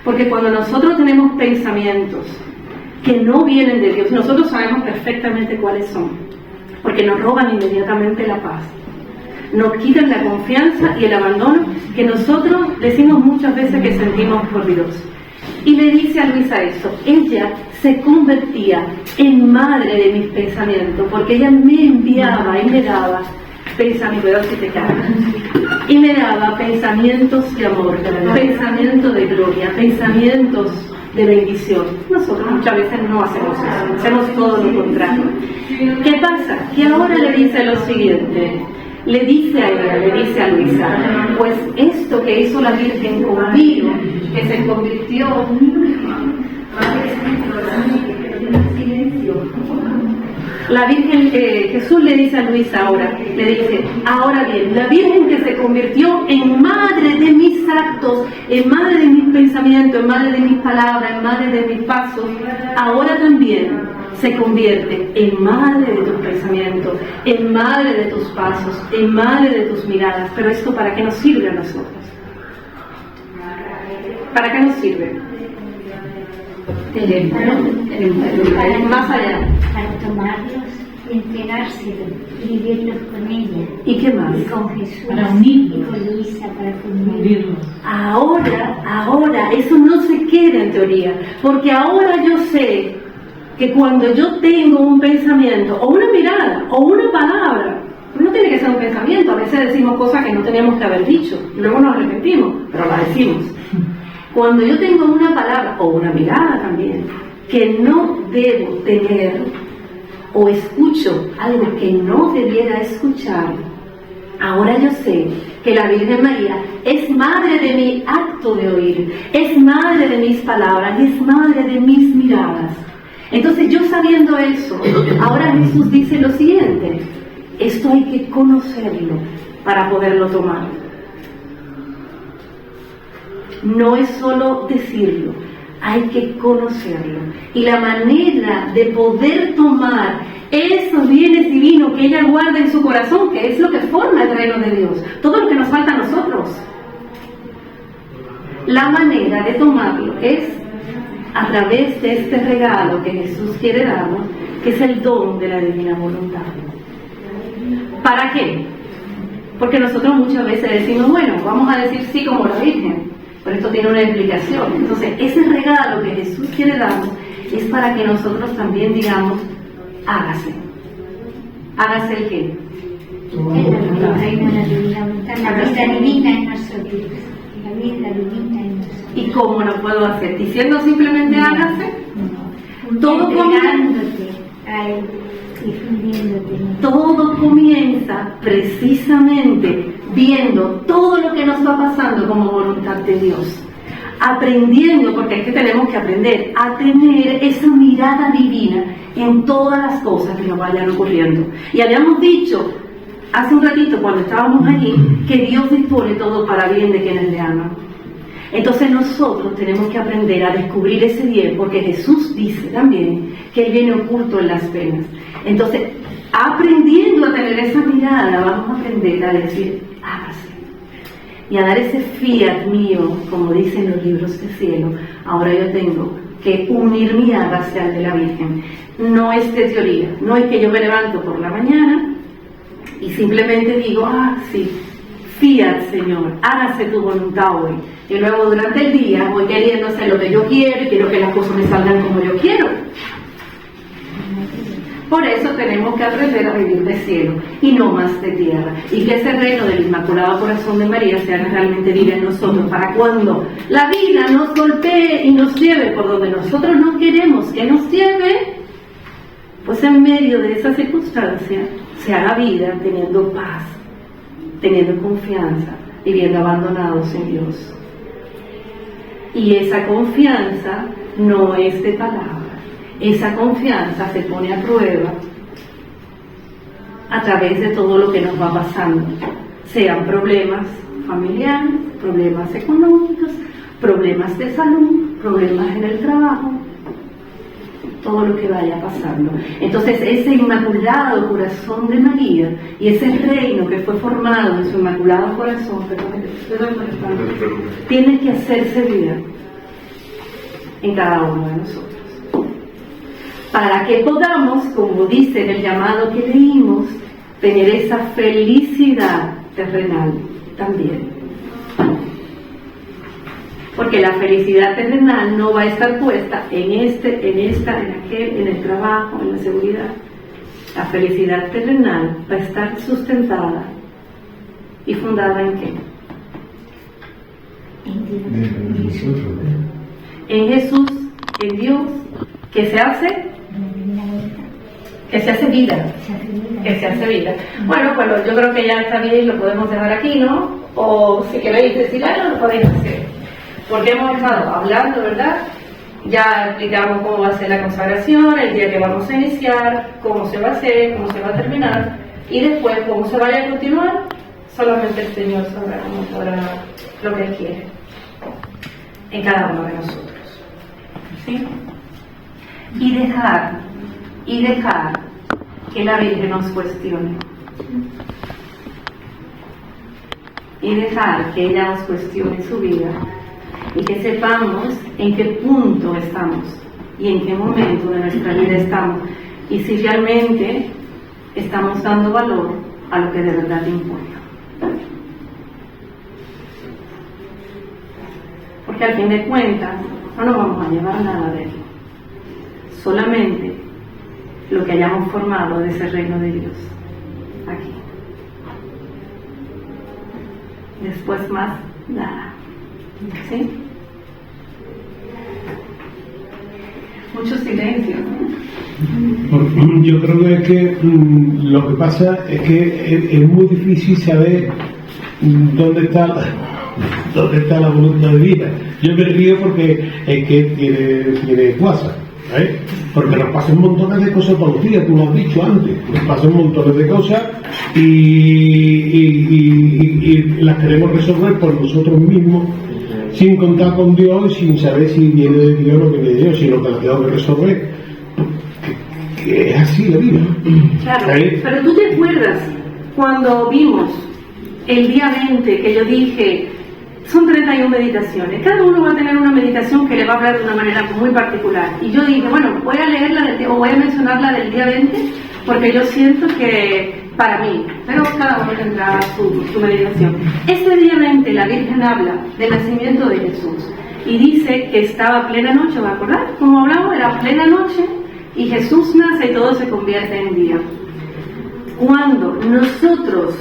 Speaker 4: Porque cuando nosotros tenemos pensamientos que no vienen de Dios, nosotros sabemos perfectamente cuáles son, porque nos roban inmediatamente la paz, nos quitan la confianza y el abandono que nosotros decimos muchas veces que sentimos por Dios. Y le dice a Luisa eso, ella se convertía en madre de mis pensamientos, porque ella me enviaba y me daba pensamientos, y me daba pensamientos de amor, pensamientos de gloria, pensamientos de bendición. Nosotros muchas veces no hacemos eso, hacemos todo lo contrario. ¿Qué pasa? Que ahora le dice lo siguiente, le dice a ella, le dice a Luisa, pues esto que hizo la Virgen conmigo, que se convirtió la Virgen, Jesús le dice a Luisa ahora, le dice, ahora bien, la Virgen que se convirtió en madre de mis actos, en madre de mis pensamientos, en madre de mis palabras, en madre de mis pasos, ahora también se convierte en madre de tus pensamientos, en madre de tus pasos, en madre de tus miradas. Pero esto, ¿para qué nos sirve a nosotros? ¿Para qué nos sirve? Más allá.
Speaker 7: Para tomarlos y entregárselos y vivirlos con ella.
Speaker 4: ¿Y qué más?
Speaker 7: Y con Jesús.
Speaker 8: Para unirlos.
Speaker 7: Y con Luisa, para unirlos.
Speaker 4: Ahora, eso no se queda en teoría, porque ahora yo sé que cuando yo tengo un pensamiento, o una mirada, o una palabra, no tiene que ser un pensamiento, a veces decimos cosas que no teníamos que haber dicho, y luego nos arrepentimos, pero las decimos. Cuando yo tengo una palabra, o una mirada también, que no debo tener, o escucho algo que no debiera escuchar, ahora yo sé que la Virgen María es madre de mi acto de oír, es madre de mis palabras, y es madre de mis miradas. Entonces, yo sabiendo eso, ahora Jesús dice lo siguiente: esto hay que conocerlo para poderlo tomar. No es solo decirlo, hay que conocerlo. Y la manera de poder tomar esos bienes divinos que ella guarda en su corazón, que es lo que forma el reino de Dios, todo lo que nos falta a nosotros, la manera de tomarlo es a través de este regalo que Jesús quiere darnos, que es el don de la divina voluntad. ¿Para qué? Porque nosotros muchas veces decimos, bueno, vamos a decir sí como la Virgen, pero esto tiene una explicación. Entonces, ese regalo que Jesús quiere darnos es para que nosotros también digamos, hágase. ¿Hágase el qué?
Speaker 7: El reino de la divina voluntad, la vida divina en nosotros. La vida divina en nosotros.
Speaker 4: ¿Y cómo lo puedo hacer? ¿Diciendo simplemente hágase?
Speaker 7: No.
Speaker 4: Todo
Speaker 7: Entregándote a Él, difundiéndote.
Speaker 4: Todo comienza precisamente viendo todo lo que nos va pasando como voluntad de Dios. Aprendiendo, porque es que tenemos que aprender a tener esa mirada divina en todas las cosas que nos vayan ocurriendo. Y habíamos dicho hace un ratito cuando estábamos allí que Dios dispone todo para bien de quienes le aman. Entonces nosotros tenemos que aprender a descubrir ese bien, porque Jesús dice también que Él viene oculto en las penas. Entonces, aprendiendo a tener esa mirada, vamos a aprender a decir, hágase. Y a dar ese fiat mío, como dicen los libros del cielo. Ahora yo tengo que unir mi hágase al de la Virgen. No es de teoría, no es que yo me levanto por la mañana y simplemente digo, sí, fiat, Señor, hágase tu voluntad hoy. Y luego durante el día voy queriendo hacer lo que yo quiero y quiero que las cosas me salgan como yo quiero. Por eso tenemos que aprender a vivir de cielo y no más de tierra. Y que ese reino del Inmaculado Corazón de María sea realmente vida en nosotros, para cuando la vida nos golpee y nos lleve por donde nosotros no queremos que nos lleve, pues en medio de esa circunstancia se haga vida teniendo paz, teniendo confianza, viviendo abandonados en Dios. Y esa confianza no es de palabra. Esa confianza se pone a prueba a través de todo lo que nos va pasando, sean problemas familiares, problemas económicos, problemas de salud, problemas en el trabajo, todo lo que vaya pasando. Entonces ese Inmaculado Corazón de María y ese reino que fue formado en su Inmaculado Corazón, tiene que hacerse vida en cada uno de nosotros, para que podamos, como dice en el llamado que leímos, tener esa felicidad terrenal también. Porque la felicidad terrenal no va a estar puesta en aquel, en el trabajo, en la seguridad. La felicidad terrenal va a estar sustentada y fundada ¿en qué? En Jesús, en Dios, que se hace vida. Que se hace vida. Bueno, pues yo creo que ya está bien, lo podemos dejar aquí, ¿no? O si queréis decir algo, lo podéis hacer. Porque hemos estado hablando, ¿verdad? Ya explicamos cómo va a ser la consagración, el día que vamos a iniciar, cómo se va a hacer, cómo se va a terminar, y después cómo se vaya a continuar, solamente el Señor sabrá cómo podrá lo que Él quiere en cada uno de nosotros. ¿Sí? Y dejar que la Virgen nos cuestione. Y dejar que ella nos cuestione su vida y que sepamos en qué punto estamos y en qué momento de nuestra vida estamos y si realmente estamos dando valor a lo que de verdad importa. Porque al fin de cuentas no nos vamos a llevar nada de aquí, solamente lo que hayamos formado de ese reino de Dios aquí. Después más nada. ¿Sí? Mucho silencio, ¿no?
Speaker 8: Yo creo que lo que pasa es que es muy difícil saber dónde está la voluntad de vida. Yo me río porque es que tiene WhatsApp, ¿eh? Porque nos pasan montones de cosas todos los días, tú lo has dicho antes, nos pasan montones de cosas y las queremos resolver por nosotros mismos, sin contar con Dios y sin saber si viene de Dios o no viene de Dios, sino que las tengo que resolver. Que es así la vida.
Speaker 4: Claro, pero tú te acuerdas cuando vimos el día 20 que yo dije, son 31 meditaciones, cada uno va a tener una meditación que le va a hablar de una manera muy particular, y yo dije, bueno, voy a leerla o voy a mencionarla del día 20 porque yo siento que para mí, pero cada uno tendrá su meditación. Este día 20 la Virgen habla del nacimiento de Jesús y dice que estaba plena noche, ¿va a acordar? Como hablamos, era plena noche y Jesús nace y todo se convierte en día. Cuando nosotros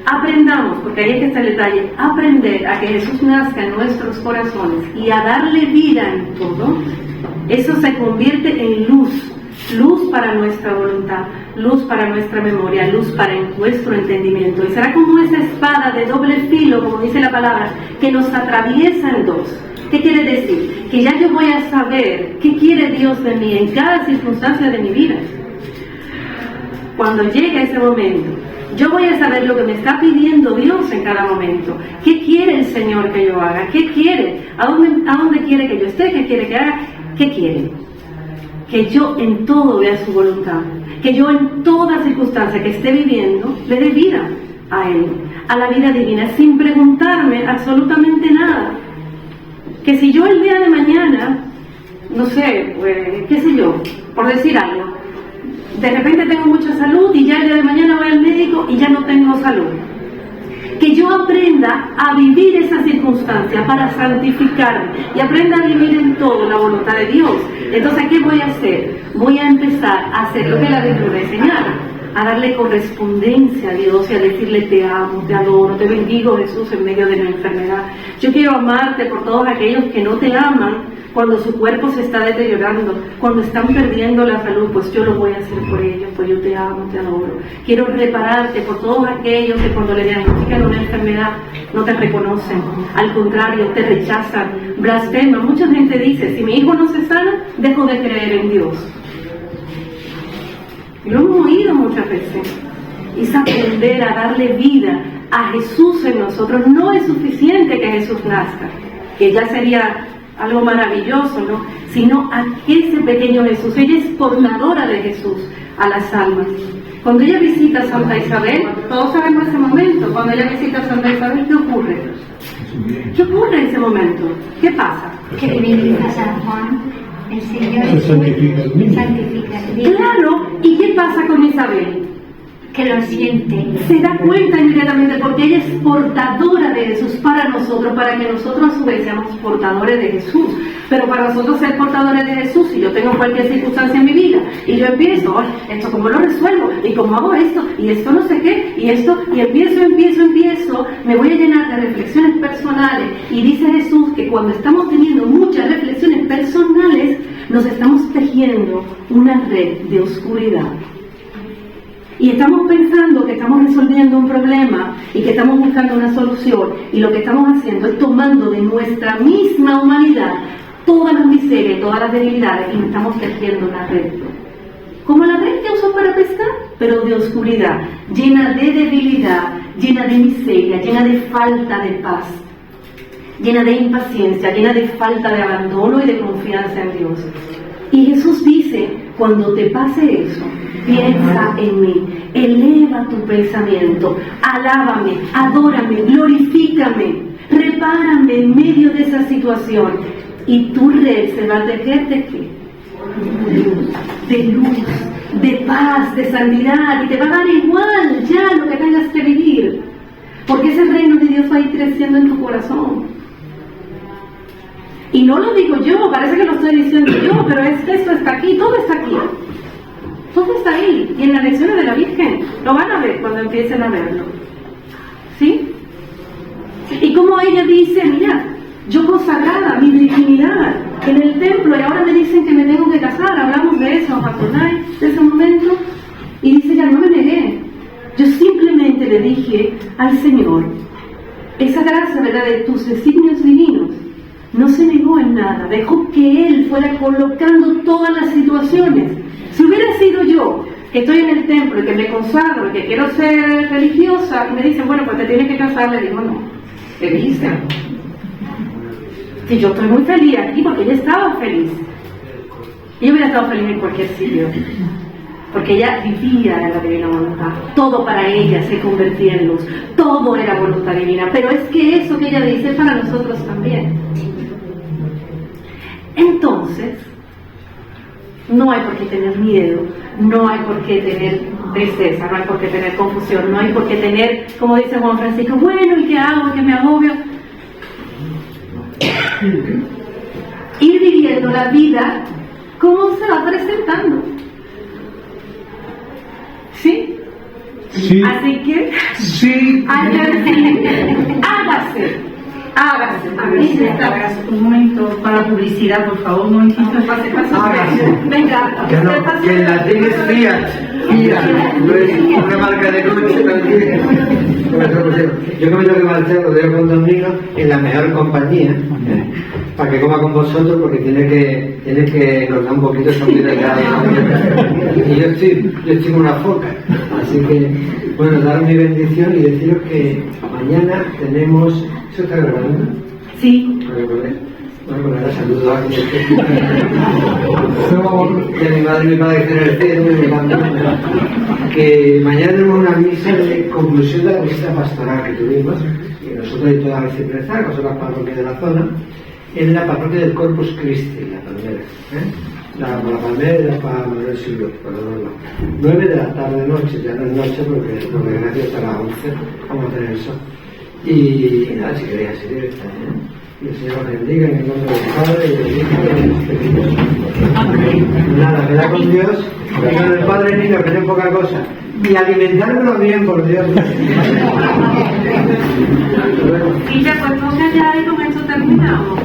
Speaker 4: aprendamos, porque ahí es que está el detalle, aprender a que Jesús nazca en nuestros corazones y a darle vida en todo, eso se convierte en luz. Luz para nuestra voluntad, luz para nuestra memoria, luz para nuestro entendimiento. Y será como esa espada de doble filo, como dice la palabra, que nos atraviesa en dos. ¿Qué quiere decir? Que ya yo voy a saber qué quiere Dios de mí en cada circunstancia de mi vida. Cuando llegue ese momento, yo voy a saber lo que me está pidiendo Dios en cada momento. ¿Qué quiere el Señor que yo haga? ¿Qué quiere? ¿A dónde quiere que yo esté? ¿Qué quiere que haga? ¿Qué quiere? Que yo en todo vea su voluntad, que yo en toda circunstancia que esté viviendo le dé vida a Él, a la vida divina, sin preguntarme absolutamente nada. Que si yo el día de mañana, no sé, pues, qué sé yo, por decir algo, de repente tengo mucha salud y ya el día de mañana voy al médico y ya no tengo salud. Que yo aprenda a vivir esa circunstancia para santificarme y aprenda a vivir en todo la voluntad de Dios. Entonces, ¿qué voy a hacer? Voy a empezar a hacer lo que la Biblia me enseña, a darle correspondencia a Dios y a decirle te amo, te adoro, te bendigo Jesús en medio de mi enfermedad. Yo quiero amarte por todos aquellos que no te aman cuando su cuerpo se está deteriorando, cuando están perdiendo la salud, pues yo lo voy a hacer por ellos, pues yo te amo, te adoro. Quiero repararte por todos aquellos que cuando le diagnostican una enfermedad no te reconocen, al contrario, te rechazan, blasfeman. Mucha gente dice, si mi hijo no se sana, dejo de creer en Dios. Y lo hemos oído muchas veces. Es aprender a darle vida a Jesús en nosotros. No es suficiente que Jesús nazca, que ya sería algo maravilloso, ¿no? Sino a ese pequeño Jesús. Ella es portadora de Jesús a las almas. Cuando ella visita a Santa Isabel, todos sabemos ese momento, cuando ella visita a Santa Isabel, ¿qué ocurre? ¿Qué ocurre en ese momento? ¿Qué pasa?
Speaker 7: Que bendiga a San Juan, el Señor
Speaker 8: Se santifica el niño.
Speaker 7: santifica el niño.
Speaker 4: Claro, ¿y qué pasa con Isabel?
Speaker 7: Que lo siente.
Speaker 4: Se da cuenta inmediatamente porque ella es portadora de Jesús para nosotros, para que nosotros a su vez seamos portadores de Jesús. Pero para nosotros ser portadores de Jesús, si yo tengo cualquier circunstancia en mi vida y yo empiezo, esto cómo lo resuelvo, y cómo hago esto, y esto no sé qué, y esto, y empiezo, me voy a llenar de reflexiones personales. Y dice Jesús que cuando estamos teniendo muchas reflexiones personales, nos estamos tejiendo una red de oscuridad. Y estamos pensando que estamos resolviendo un problema y que estamos buscando una solución, y lo que estamos haciendo es tomando de nuestra misma humanidad todas las miserias y todas las debilidades y estamos tejiendo una red. Como la red que usó para pescar, pero de oscuridad, llena de debilidad, llena de miseria, llena de falta de paz, llena de impaciencia, llena de falta de abandono y de confianza en Dios. Y Jesús dice, cuando te pase eso, piensa en mí, eleva tu pensamiento, alábame, adórame, glorifícame, repárame en medio de esa situación. Y tu red se va a tejer ¿de qué? De luz, de paz, de santidad, y te va a dar igual ya lo que tengas que vivir, porque ese reino de Dios va a ir creciendo en tu corazón. Y no lo digo yo, parece que lo estoy diciendo yo, pero es que esto está aquí, todo está aquí. Todo está ahí. Y en las lecciones de la Virgen lo van a ver cuando empiecen a verlo. ¿Sí? Y como ella dice, mira, yo consagrada mi virginidad en el templo y ahora me dicen que me tengo que casar, hablamos de eso, ¿os acordáis de ese momento? Y dice, ya no me negué. Yo simplemente le dije al Señor, esa gracia, ¿verdad?, de tus designios divinos. No se negó en nada, dejó que Él fuera colocando todas las situaciones. Si hubiera sido yo, que estoy en el templo y que me consagro, que quiero ser religiosa, y me dicen, bueno, pues te tienes que casar, le digo, no, ¿qué dicen? Si yo estoy muy feliz aquí, porque ella estaba feliz. Ella hubiera estado feliz en cualquier sitio, porque ella vivía en la divina voluntad. Todo para ella se convertía en luz, todo era voluntad divina. Pero es que eso que ella dice es para nosotros también. Entonces, no hay por qué tener miedo, no hay por qué tener tristeza, no hay por qué tener confusión, no hay por qué tener, como dice Juan Francisco, bueno, ¿y qué hago? ¿Qué me agobio? Ir viviendo la vida como se va presentando. ¿Sí?
Speaker 8: Sí.
Speaker 4: Así que,
Speaker 8: Sí.
Speaker 4: hágase.
Speaker 9: Un momento para publicidad, por favor, no insistas.
Speaker 4: Venga,
Speaker 6: Que en latín es Fiat, no es una marca de coche también. Yo comento que Marcelo lo dejo con Domingo en la mejor compañía, para que coma con vosotros, porque tiene que engordar un poquito, son muy delgados. Y yo estoy con una foca, así que, bueno, dar mi bendición y deciros que mañana tenemos... ¿Eso está grabando?
Speaker 4: Sí.
Speaker 6: Bueno, pues ahora saludo a quien esté. Y a mi madre y mi padre que están en el cielo, que mañana tenemos una misa de conclusión de la visita pastoral que tuvimos, y nosotros y toda la Ciprezar, que son las parroquias de la zona, en la parroquia del Corpus Christi, la Palmera. La Palmera y la Manuel Silvio, perdón, 9 de la tarde-noche, ya no es noche porque por desgracia hasta las 11 vamos a tener eso. Y nada, si queréis así directamente, y el Señor os bendiga en el nombre del Padre y del Hijo y del Espíritu Santo. Nada, queda con Dios, que con el Padre Niño, que no es poca cosa, y alimentármelo bien, por Dios.
Speaker 4: Y ya, pues entonces ya ahí con esto terminamos.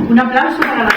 Speaker 4: Un aplauso para la